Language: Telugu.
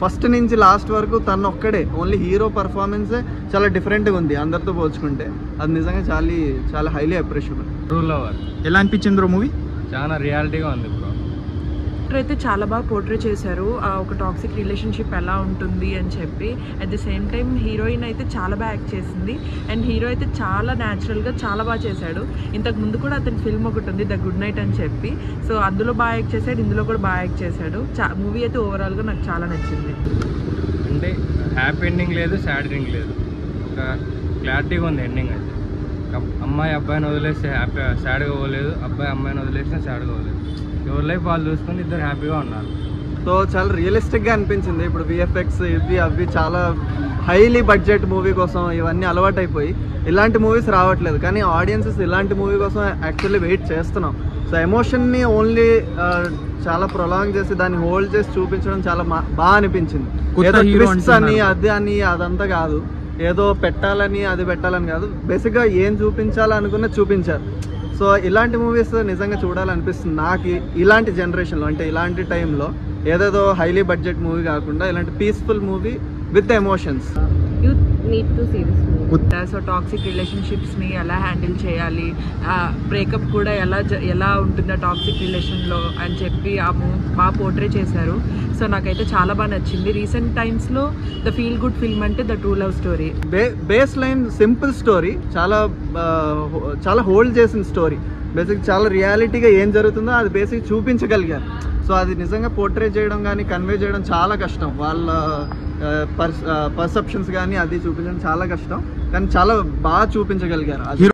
ఫస్ట్ నుంచి లాస్ట్ వరకు తను ఒక్కడే, ఓన్లీ హీరో పర్ఫార్మెన్సే చాలా డిఫరెంట్గా ఉంది అందరితో పోల్చుకుంటే. అది నిజంగా చాలా హైలీ అప్రిషియబుల్. ట్రూ లవర్ ఎలా అనిపించింది బ్రో మూవీ? చాలా రియాలిటీగా ఉంది బ్రో. అయితే చాలా బాగా పోర్ట్రే చేశారు ఒక టాక్సిక్ రిలేషన్షిప్ ఎలా ఉంటుంది అని చెప్పి. At the same time heroine అయితే చాలా బాగా యాక్ట్ చేసింది, అండ్ హీరో అయితే చాలా న్యాచురల్గా చాలా బాగా చేశాడు. ఇంతకు ముందు కూడా అతని ఫిల్మ్ ఒకటి ఉంది ద గుడ్ నైట్ అని చెప్పి, సో అందులో బాగా యాక్ట్ చేశాడు, ఇందులో కూడా బాగా యాక్ట్ చేశాడు. మూవీ అయితే ఓవరాల్గా నాకు చాలా నచ్చింది. అంటే హ్యాపీ ఎండింగ్ లేదు, సాడ్ ఎండింగ్ లేదు, ఒక క్లారిటీగా ఉంది ఎండింగ్ అయితే. అమ్మాయి అబ్బాయిని వదిలేస్తే హ్యాపీ సాడ్గా పోలేదు, అబ్బాయి అమ్మాయిని వదిలేస్తే సాడ్గా పోలేదు. ఎవరి లైఫ్ వాళ్ళు చూసుకొని ఇద్దరు హ్యాపీగా ఉన్నారు. సో చాలా రియలిస్టిక్గా అనిపించింది. ఇప్పుడు విఎఫ్ఎక్స్ ఇవి అవి చాలా హైలీ బడ్జెట్ మూవీ కోసం ఇవన్నీ అలవాటైపోయి ఇలాంటి మూవీస్ రావట్లేదు, కానీ ఆడియన్సెస్ ఇలాంటి మూవీ కోసం యాక్చువల్లీ వెయిట్ చేస్తున్నాం. సో ఎమోషన్ని ఓన్లీ చాలా ప్రొలాంగ్ చేసి దాన్ని హోల్డ్ చేసి చూపించడం చాలా బాగా అనిపించింది. ఏదో ట్విస్ట్స్ అని అది అని అదంతా కాదు, ఏదో పెట్టాలని అది పెట్టాలని కాదు, బేసిక్గా ఏం చూపించాలనుకున్న చూపించారు. సో ఇలాంటి మూవీస్ నిజంగా చూడాలనిపిస్తుంది నాకు ఇలాంటి జనరేషన్లో. అంటే ఇలాంటి టైంలో ఏదేదో హైలీ బడ్జెట్ మూవీ కాకుండా ఇలాంటి peaceful movie with emotions. Youth need to see this movie. So toxic రిలేషన్షిప్స్ని ఎలా హ్యాండిల్ చేయాలి, బ్రేకప్ కూడా ఎలా ఉంటుందో టాక్సిక్ రిలేషన్లో అని చెప్పి బాగా పోర్ట్రే చేశారు. సో నాకైతే చాలా బాగా నచ్చింది. రీసెంట్ టైమ్స్లో ద ఫీల్ గుడ్ ఫిల్మ్ అంటే the true love story. Base line simple story, చాలా హోల్డ్ చేసిన స్టోరీ. బేసిక్ చాలా రియాలిటీగా ఏం జరుగుతుందో అది బేసిక్ చూపించగలిగారు. సో అది నిజంగా పోర్ట్రే చేయడం కానీ కన్వే చేయడం చాలా కష్టం. వాళ్ళ పర్సెప్షన్స్ కానీ అది చూపించడం చాలా కష్టం, కానీ చాలా బాగా చూపించగలిగారు.